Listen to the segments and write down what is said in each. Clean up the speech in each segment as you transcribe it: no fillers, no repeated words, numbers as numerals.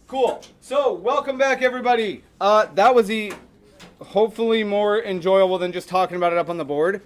Cool. So, welcome back, everybody. That was hopefully more enjoyable than just talking about it up on the board.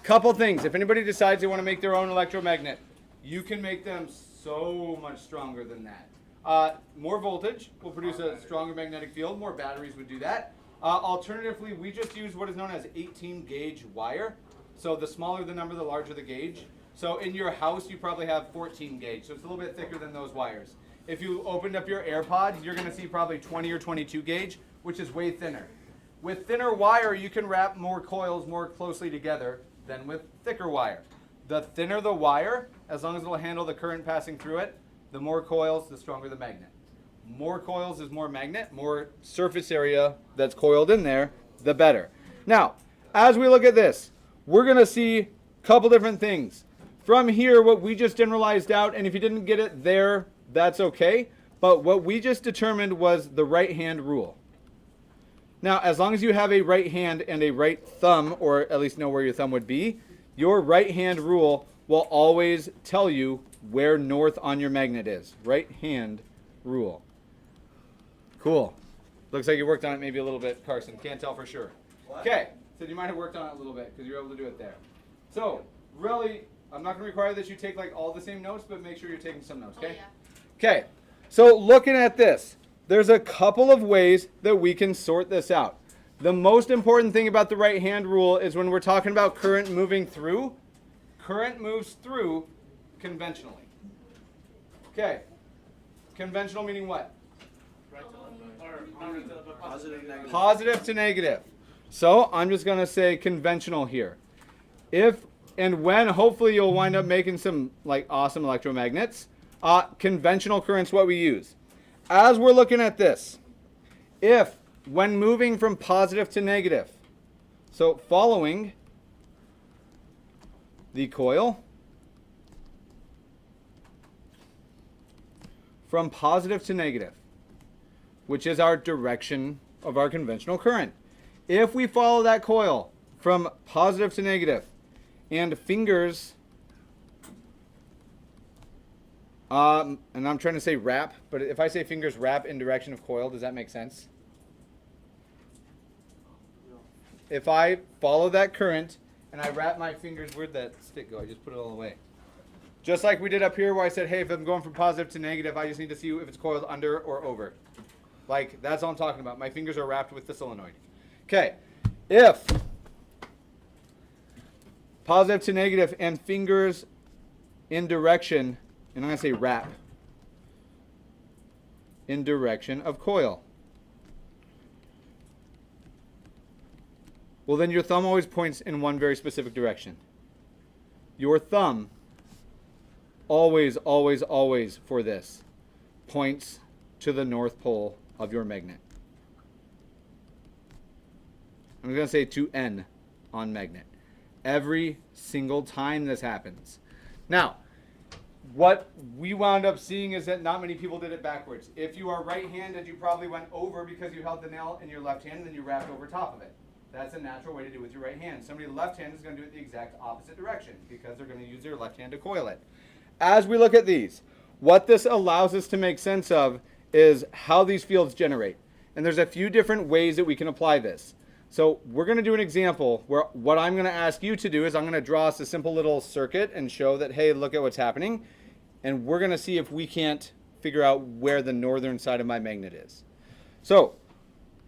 Couple things. If anybody decides they want to make their own electromagnet, you can make them so much stronger than that. More voltage will produce a stronger magnetic field. More batteries would do that. Alternatively, we just use what is known as 18 gauge wire. So the smaller the number, the larger the gauge. So in your house, you probably have 14 gauge. So it's a little bit thicker than those wires. If you opened up your AirPods, you're going to see probably 20 or 22 gauge, which is way thinner. With thinner wire, you can wrap more coils more closely together than with thicker wire. The thinner the wire, as long as it'll handle the current passing through it, the more coils, the stronger the magnet. More coils is more magnet, more surface area that's coiled in there, the better. Now, as we look at this, we're going to see a couple different things. From here, what we just generalized out, and if you didn't get it there, that's okay. But what we just determined was the right hand rule. Now, as long as you have a right hand and a right thumb, or at least know where your thumb would be, your right hand rule will always tell you where north on your magnet is. Right hand rule. Cool. Looks like you worked on it maybe a little bit, Carson. Can't tell for sure. Okay, so you might have worked on it a little bit because you were able to do it there. So, really, I'm not going to require that you take like all the same notes, but make sure you're taking some notes, okay? Okay, so looking at this, there's a couple of ways that we can sort this out. The most important thing about the right hand rule is when we're talking about current moving through, current moves through conventionally. Okay, conventional meaning what? Positive to negative. So I'm just going to say conventional here. If and when, hopefully you'll wind up making some like awesome electromagnets. Conventional current's what we use. As we're looking at this, if when moving from positive to negative, so following the coil from positive to negative, which is our direction of our conventional current. If we follow that coil from positive to negative and fingers, and I'm trying to say wrap, but if I say fingers wrap in direction of coil, does that make sense? If I follow that current and I wrap my fingers, where'd that stick go? I just put it all away. Just like we did up here where I said, hey, if I'm going from positive to negative, I just need to see if it's coiled under or over. Like, that's all I'm talking about. My fingers are wrapped with the solenoid. Okay, if positive to negative and fingers in direction, and I'm going to say wrap, in direction of coil. Well, then your thumb always points in one very specific direction. Your thumb always, always, always for this points to the North Pole of your magnet. I'm going to say to N on magnet. Every single time this happens. Now, what we wound up seeing is that not many people did it backwards. If you are right-handed, you probably went over because you held the nail in your left hand and then you wrapped over top of it. That's a natural way to do it with your right hand. Somebody left hand is going to do it the exact opposite direction because they're going to use their left hand to coil it. As we look at these, what this allows us to make sense of is how these fields generate. And there's a few different ways that we can apply this. So we're going to do an example where what I'm going to ask you to do is I'm going to draw us a simple little circuit and show that, hey, look at what's happening. And we're going to see if we can't figure out where the northern side of my magnet is. So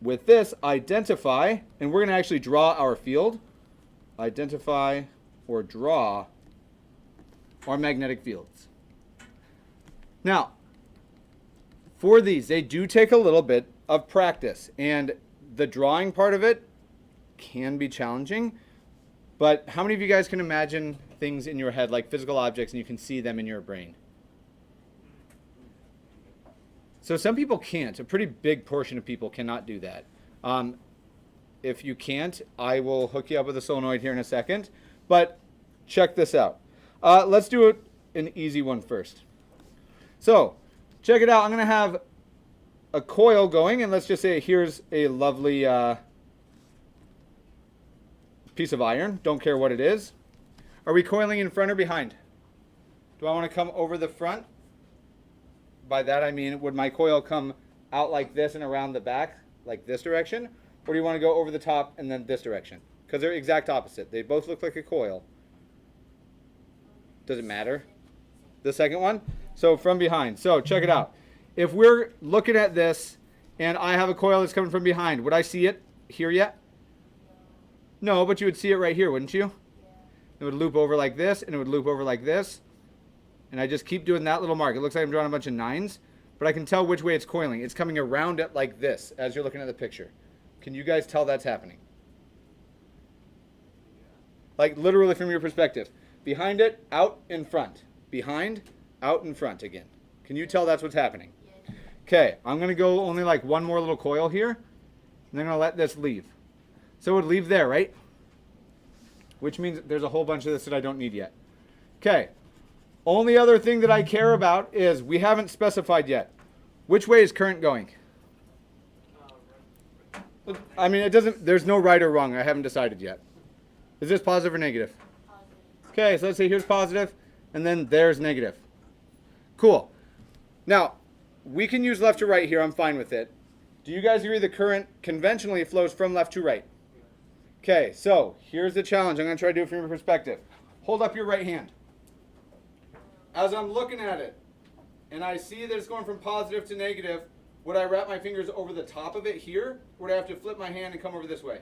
with this, identify, and we're going to actually draw our field. Identify or draw our magnetic fields. Now, for these, they do take a little bit of practice, and the drawing part of it can be challenging, but how many of you guys can imagine things in your head, like physical objects, and you can see them in your brain? So some people can't. A pretty big portion of people cannot do that. If you can't, I will hook you up with a solenoid here in a second, but check this out. Let's do an easy one first. So, check it out. I'm going to have a coil going, and let's just say here's a lovely piece of iron. Don't care what it is. Are we coiling in front or behind? Do I want to come over the front? by that I mean, would my coil come out like this and around the back, like this direction? Or do you want to go over the top and then this direction? Because they're exact opposite. They both look like a coil. Does it matter? The second one? So from behind. So check it out. If we're looking at this and I have a coil that's coming from behind, would I see it here yet? No, but you would see it right here, wouldn't you? It would loop over like this, and it would loop over like this. And I just keep doing that little mark. It looks like I'm drawing a bunch of 9s, but I can tell which way it's coiling. It's coming around it like this as you're looking at the picture. Can you guys tell that's happening? Like literally from your perspective. Behind it, out, in front. Behind, out, in front again. Can you tell that's what's happening? Okay, I'm going to go only like one more little coil here, and then I'm going to let this leave. So it would leave there, right? Which means there's a whole bunch of this that I don't need yet. Okay, only other thing that I care about is we haven't specified yet. Which way is current going? I mean, it doesn't, there's no right or wrong. I haven't decided yet. Is this positive or negative? Okay, so let's say here's positive, and then there's negative. Cool. Now, we can use left to right here. I'm fine with it. Do you guys agree the current conventionally flows from left to right? Okay, so here's the challenge. I'm going to try to do it from your perspective. Hold up your right hand. As I'm looking at it, and I see that it's going from positive to negative, would I wrap my fingers over the top of it here, or would I have to flip my hand and come over this way?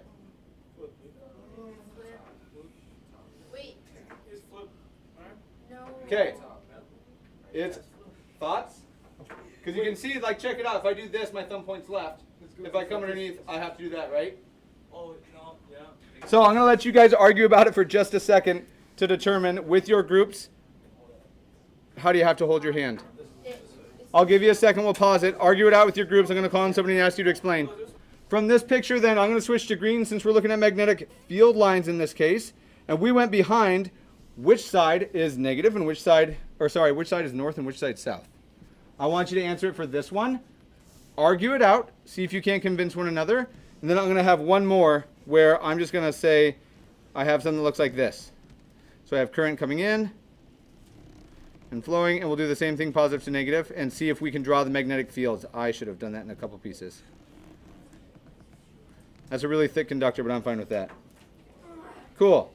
Wait. No. Okay. It's thoughts? Because you can see, like, check it out. If I do this, my thumb points left. If I come underneath, I have to do that, right? Oh, no, yeah. So I'm going to let you guys argue about it for just a second to determine with your groups, how do you have to hold your hand? I'll give you a second. We'll pause it. Argue it out with your groups. I'm going to call on somebody and ask you to explain. From this picture, then, I'm going to switch to green since we're looking at magnetic field lines in this case. And we went behind which side is negative and which side, or sorry, which side is north and which side is south. I want you to answer it for this one. Argue it out. See if you can't convince one another. And then I'm going to have one more where I'm just going to say I have something that looks like this. So I have current coming in and flowing, and we'll do the same thing, positive to negative, and see if we can draw the magnetic fields. I should have done that in a couple pieces. That's a really thick conductor, but I'm fine with that. Cool.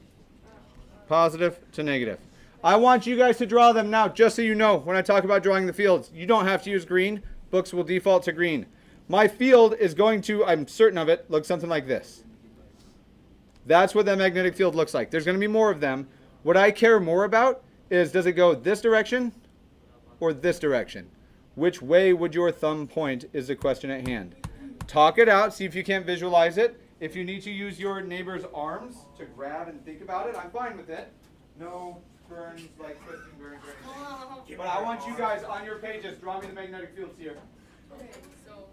Positive to negative. I want you guys to draw them now, just so you know, when I talk about drawing the fields. You don't have to use green. Books will default to green. My field is going to, I'm certain of it, look something like this. That's what that magnetic field looks like. There's going to be more of them. What I care more about is, does it go this direction or this direction? Which way would your thumb point is the question at hand. Talk it out. See if you can't visualize it. If you need to use your neighbor's arms to grab and think about it, I'm fine with it. No burns like twisting burns or anything. But I want you guys on your pages, draw me the magnetic fields here. Okay, so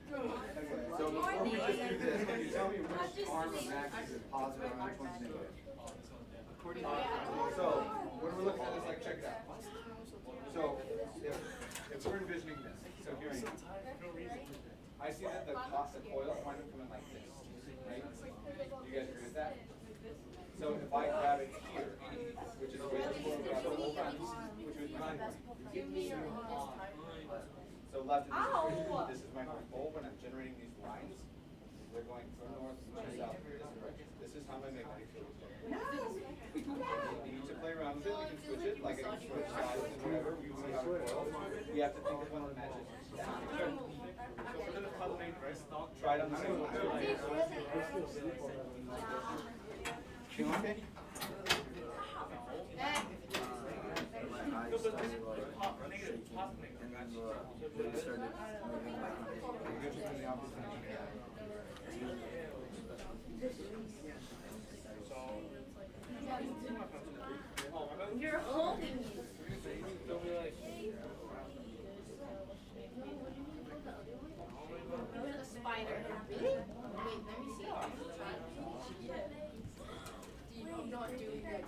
So before we just do this, can you tell me which arm of Max is positive and which one's negative? So when we're looking at this, like, check it out. So if we're envisioning this, so here I am. I see that the coil is kind of coming like this, right? You guys agree with that? So if I grab it here, which is where the coil grabs the whole time, which is behind me. So left and this is my north pole. When I'm generating these lines, they're going from north to south in this direction. This is how my magnetic field is going. You need to play around with it. You can switch it, like I can switch sides and whatever. We usually have a coil. You have to think of one that matches. Try it on the same one. You okay? you're holding me. You're the spider. Really? Wait, let me see. Do not do that.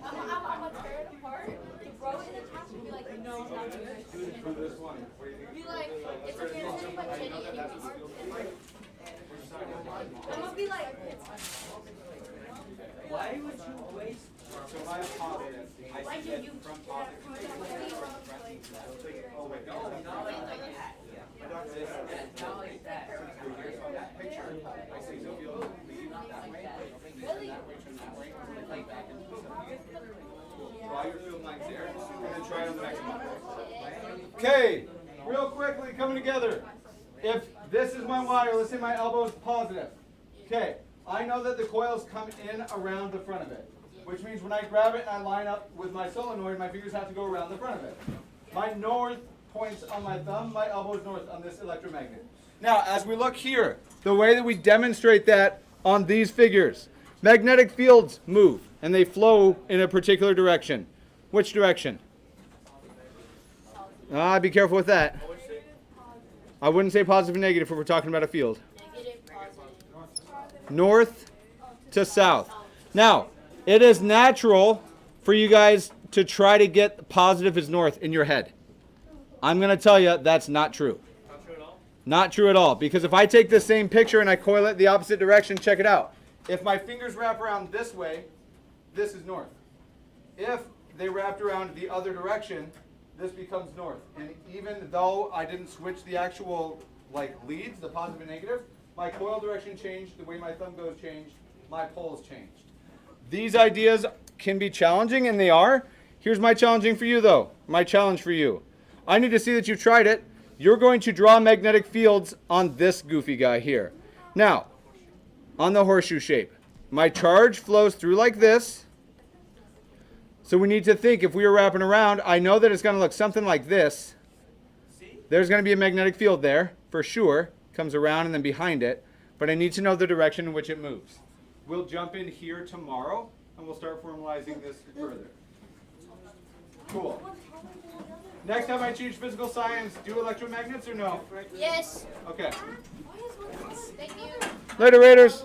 I'm gonna tear it apart, throw it in the trash, and be like, no, I'm not doing it. For this one, what do you think? Be like, it's okay, I'm gonna put Teddy in the art. I'm gonna be like, that picture, I say so field lead that way, Really? that way, turn that way, like back into the center. Draw your field lines there, and then try it on the next one. Okay, real quickly, coming together. If this is my wire, let's say my elbow is positive. Okay, I know that the coils come in around the front of it, which means when I grab it and I line up with my solenoid, my fingers have to go around the front of it. My north points on my thumb, my elbow is north on this electromagnet. Now, as we look here, the way that we demonstrate that on these figures, magnetic fields move and they flow in a particular direction. Which direction? Be careful with that. I wouldn't say positive and negative if we're talking about a field. Negative, positive. North to south. Now, it is natural for you guys to try to get positive is north in your head. I'm going to tell you that's not true. Not true at all? Not true at all. Because if I take the same picture and I coil it the opposite direction, check it out. If my fingers wrap around this way, this is north. If they wrapped around the other direction, this becomes north. And even though I didn't switch the actual leads, the positive and negative, my coil direction changed, the way my thumb goes changed, my poles changed. These ideas can be challenging, and they are. Here's my challenge for you, though. My challenge for you. I need to see that you've tried it. You're going to draw magnetic fields on this goofy guy here. Now, on the horseshoe shape, my charge flows through like this. So we need to think, if we were wrapping around, I know that it's going to look something like this. There's going to be a magnetic field there, for sure. Comes around and then behind it. But I need to know the direction in which it moves. We'll jump in here tomorrow, and we'll start formalizing this further. Cool. Next time I teach physical science, do electromagnets or no? Yes. Okay. Thank you. Later, Raiders.